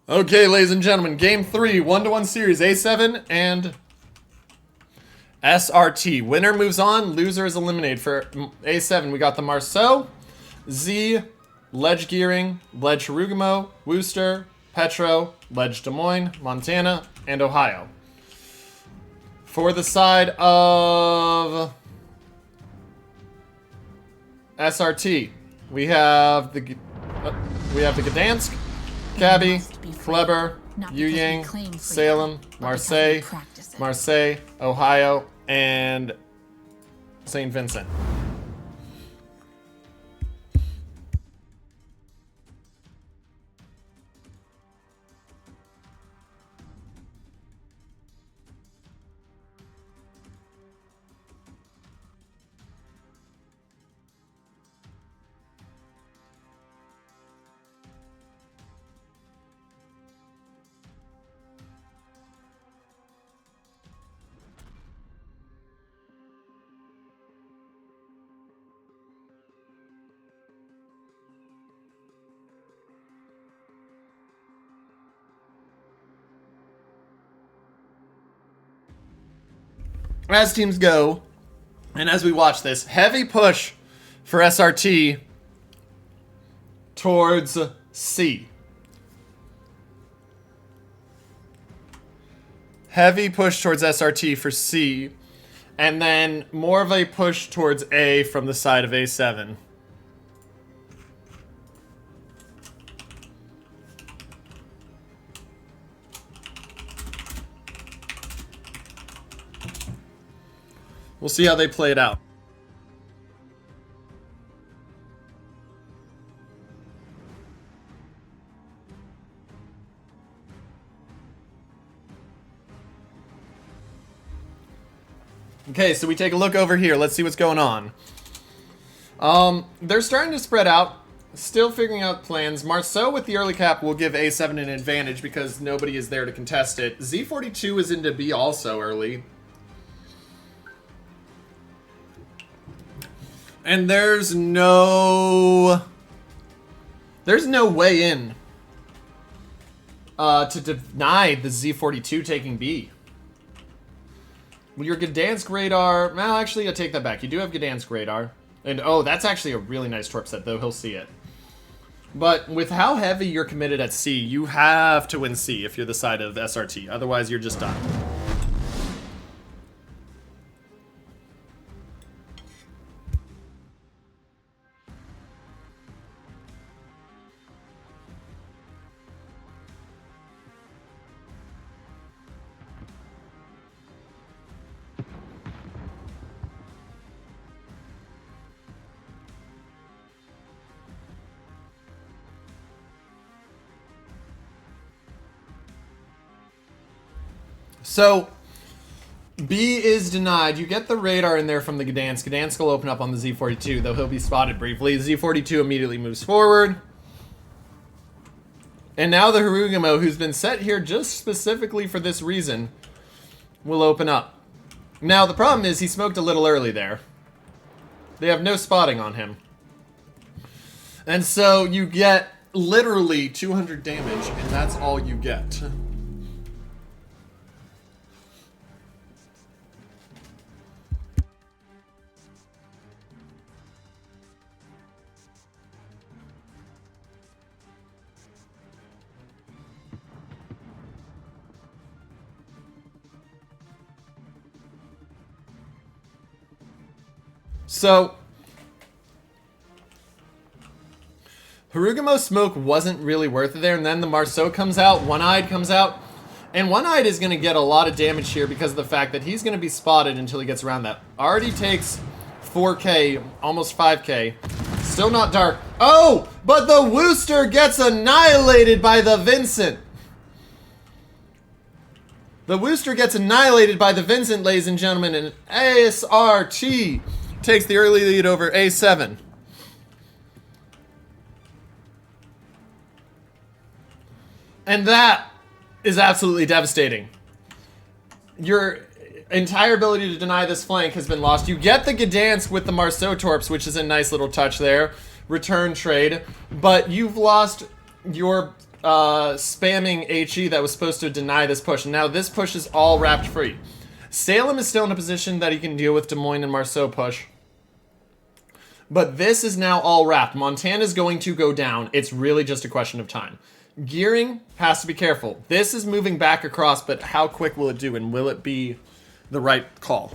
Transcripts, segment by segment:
Okay, ladies and gentlemen, game 3, 1-to-1 series, A7 and SRT. Winner moves on, loser is eliminated. For A7, we got the Marceau, Z, Ledge Gearing, Ledge Harugamo, Worcester, Petro, Ledge Des Moines, Montana, and Ohio. For the side of SRT, we have the Gdansk, Cabby, Kleber, Yuyang, Salem, Marseille, Ohio, and St. Vincent. As teams go, and as we watch this, heavy push for SRT towards C. Heavy push towards SRT for C, and then more of a push towards A from the side of A7. We'll see how they play it out. Okay, so we take a look over here. Let's see what's going on. They're starting to spread out. Still figuring out plans. Marceau with the early cap will give A7 an advantage because nobody is there to contest it. Z42 is into B also early. And there's no way in to deny the Z42 taking B. Your Gdansk radar, well, actually, I take that back. You do have Gdansk radar. And, oh, that's actually a really nice torp set, though. He'll see it. But with how heavy you're committed at C, you have to win C if you're the side of SRT. Otherwise, you're just done. So, B is denied. You get the radar in there from the Gdansk. Gdansk will open up on the Z42, though he'll be spotted briefly. Z42 immediately moves forward. And now the Harugamo, who's been set here just specifically for this reason, will open up. Now, the problem is he smoked a little early there. They have no spotting on him. And so you get literally 200 damage, and that's all you get. So, Harugamo's smoke wasn't really worth it there, and then the Marceau comes out, One-Eyed comes out, and One-Eyed is going to get a lot of damage here because of the fact that he's going to be spotted until he gets around that. Already takes 4k, almost 5k. Still not dark. Oh, but the Worcester gets annihilated by the Vincent. The Worcester gets annihilated by the Vincent, ladies and gentlemen, and SRT takes the early lead over A7. And that is absolutely devastating. Your entire ability to deny this flank has been lost. You get the Gdansk with the Marceau torps, which is a nice little touch there. Return trade. But you've lost your spamming HE that was supposed to deny this push. And now this push is all wrapped free. Salem is still in a position that he can deal with Des Moines and Marceau push. But this is now all wrapped. Montana's going to go down. It's really just a question of time. Gearing has to be careful. This is moving back across, but how quick will it do? And will it be the right call?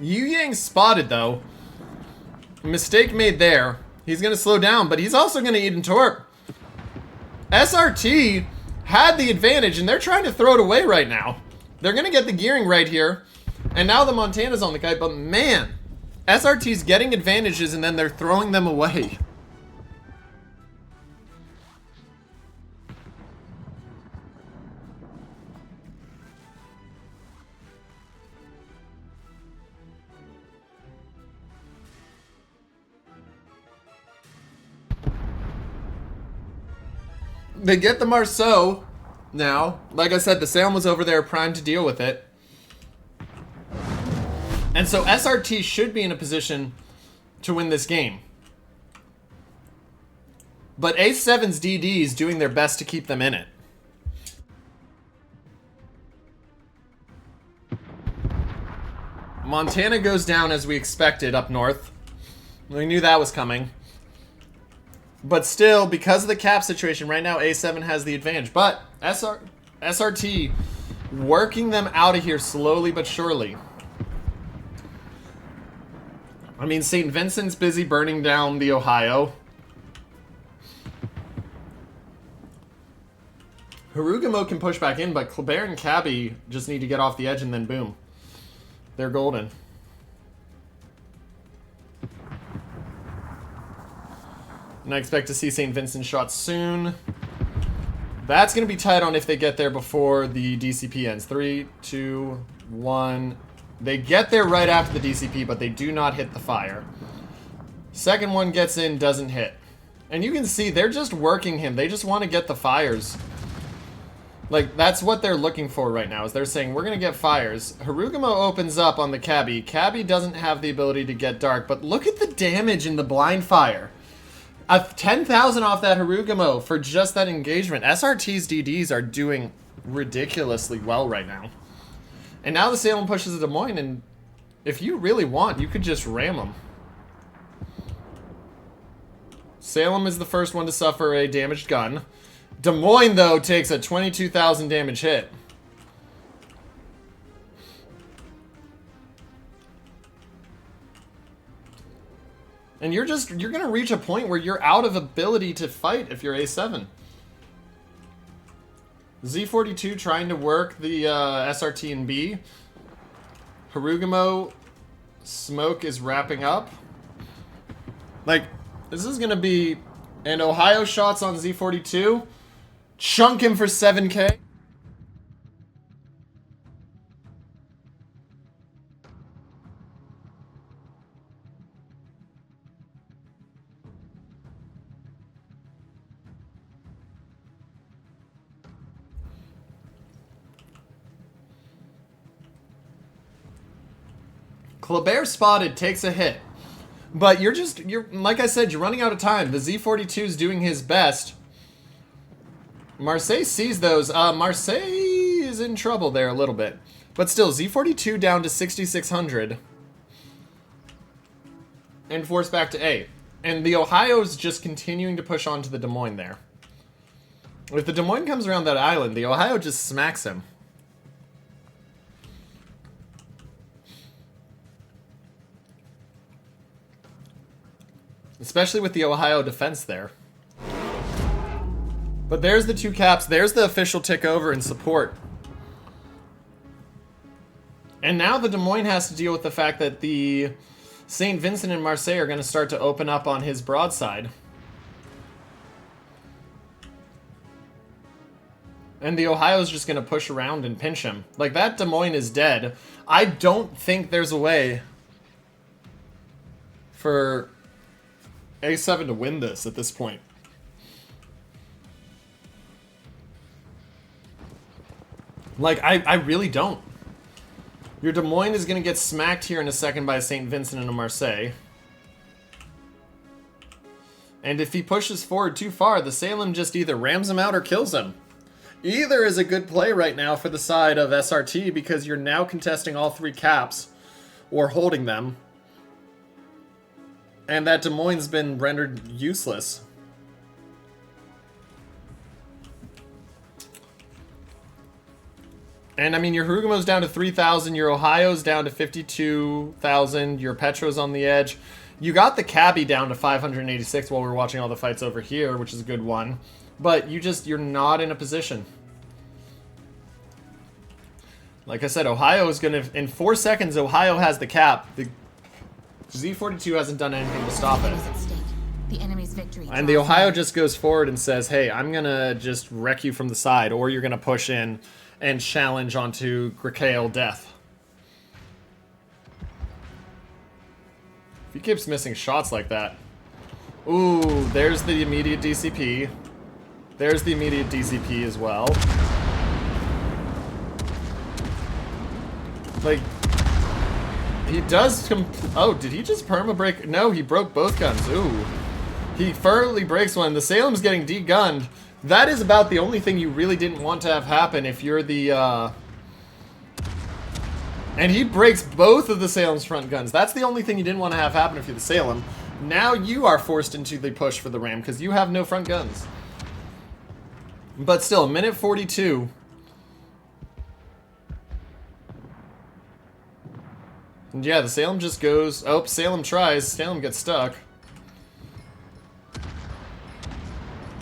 Yu Yang spotted, though. Mistake made there. He's going to slow down, but he's also going to eat in torp. SRT had the advantage, and they're trying to throw it away right now. They're going to get the gearing right here. And now the Montana's on the kite, but man, SRT's getting advantages, and then they're throwing them away. They get the Marceau now. Like I said, the Salem was over there primed to deal with it. And so SRT should be in a position to win this game. But A7's DD is doing their best to keep them in it. Montana goes down as we expected up north. We knew that was coming. But still, because of the cap situation, right now A7 has the advantage. But SRT working them out of here slowly but surely. I mean, St. Vincent's busy burning down the Ohio. Harugamo can push back in, but Kleber and Cabby just need to get off the edge and then boom. They're golden. And I expect to see St. Vincent shots soon. That's going to be tight on if they get there before the DCP ends. 3, 2, 1. They get there right after the DCP, but they do not hit the fire. Second one gets in, doesn't hit. And you can see they're just working him. They just want to get the fires. Like, that's what they're looking for right now, is they're saying, we're going to get fires. Harugamo opens up on the Cabby. Cabby doesn't have the ability to get dark, but look at the damage in the blind fire. 10,000 off that Harugamo for just that engagement. SRT's DDs are doing ridiculously well right now. And now the Salem pushes the Des Moines, and if you really want, you could just ram them. Salem is the first one to suffer a damaged gun. Des Moines, though, takes a 22,000 damage hit. And you're going to reach a point where you're out of ability to fight if you're A7. Z42 trying to work the SRT and B. Harugamo smoke is wrapping up. Like, this is going to be... And Ohio shots on Z42. Chunk him for 7K. Kleber spotted, takes a hit. But you're like I said, you're running out of time. The Z42 is doing his best. Marseille sees those. Marseille is in trouble there a little bit. But still, Z42 down to 6,600. And forced back to A. And the Ohio's just continuing to push on to the Des Moines there. If the Des Moines comes around that island, the Ohio just smacks him. Especially with the Ohio defense there. But there's the two caps. There's the official tick over in support. And now the Des Moines has to deal with the fact that the St. Vincent and Marseille are going to start to open up on his broadside. And the Ohio's just going to push around and pinch him. Like, that Des Moines is dead. I don't think there's a way for A7 to win this at this point. Like, I really don't. Your Des Moines is going to get smacked here in a second by a St. Vincent and a Marseille. And if he pushes forward too far, the Salem just either rams him out or kills him. Either is a good play right now for the side of SRT because you're now contesting all 3 caps or holding them. And that Des Moines has been rendered useless. And I mean, your Harugumo's down to 3,000, your Ohio's down to 52,000, your Petro's on the edge. You got the Cabby down to 586 while we were watching all the fights over here, which is a good one. But you're not in a position. Like I said, Ohio is going to, in 4 seconds, Ohio has the cap. The Z42 hasn't done anything to stop it. The enemy's victory. And the Ohio just goes forward and says, hey, I'm going to just wreck you from the side, or you're going to push in and challenge onto Grakael death. If he keeps missing shots like that. Ooh, there's the immediate DCP. There's the immediate DCP as well. Like, he does oh, did he just perma break? No, he broke both guns. Ooh. He firmly breaks one. The Salem's getting de-gunned. That is about the only thing you really didn't want to have happen if you're the, And he breaks both of the Salem's front guns. That's the only thing you didn't want to have happen if you're the Salem. Now you are forced into the push for the Ram because you have no front guns. But still, minute 42. And yeah, the Salem just goes... Oh, Salem tries. Salem gets stuck.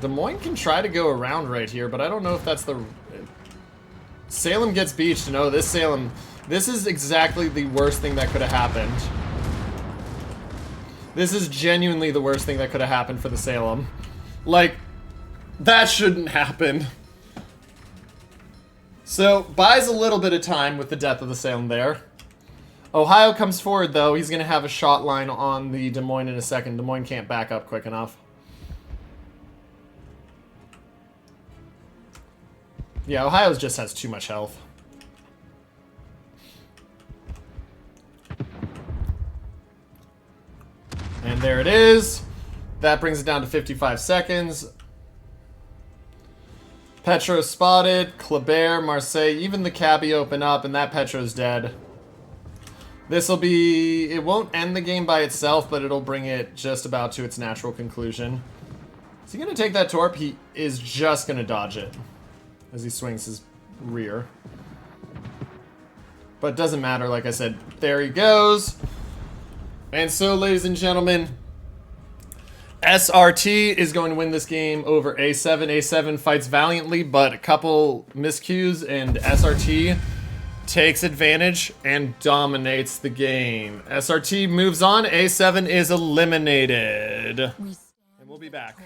Des Moines can try to go around right here, but I don't know if that's the... Salem gets beached. No, this Salem... This is exactly the worst thing that could have happened. This is genuinely the worst thing that could have happened for the Salem. Like, that shouldn't happen. So, buys a little bit of time with the death of the Salem there. Ohio comes forward, though. He's going to have a shot line on the Des Moines in a second. Des Moines can't back up quick enough. Yeah, Ohio just has too much health. And there it is. That brings it down to 55 seconds. Petro spotted. Kleber, Marseille, even the Cabby open up, and that Petro's dead. This'll be... It won't end the game by itself, but it'll bring it just about to its natural conclusion. Is he going to take that torp? He is just going to dodge it as he swings his rear. But it doesn't matter, like I said. There he goes. And so, ladies and gentlemen, SRT is going to win this game over A7. A7 fights valiantly, but a couple miscues, and SRT takes advantage and dominates the game. SRT moves on. A7 is eliminated. And we'll be back.